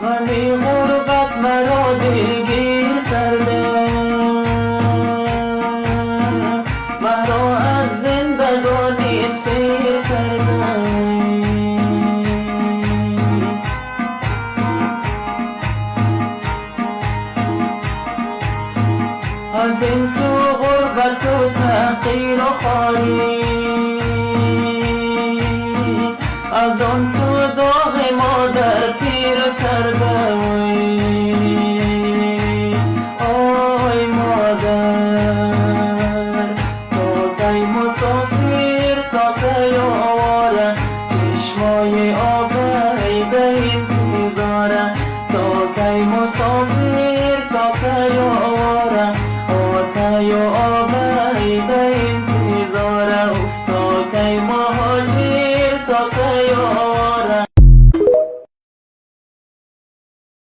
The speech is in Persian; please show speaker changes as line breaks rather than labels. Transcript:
ولی غربت مرا دلگیر کرده، مرا از زندگانی سیر کرده. از این سو غربت و تحقیر و خواری، از آن سو داغ مادر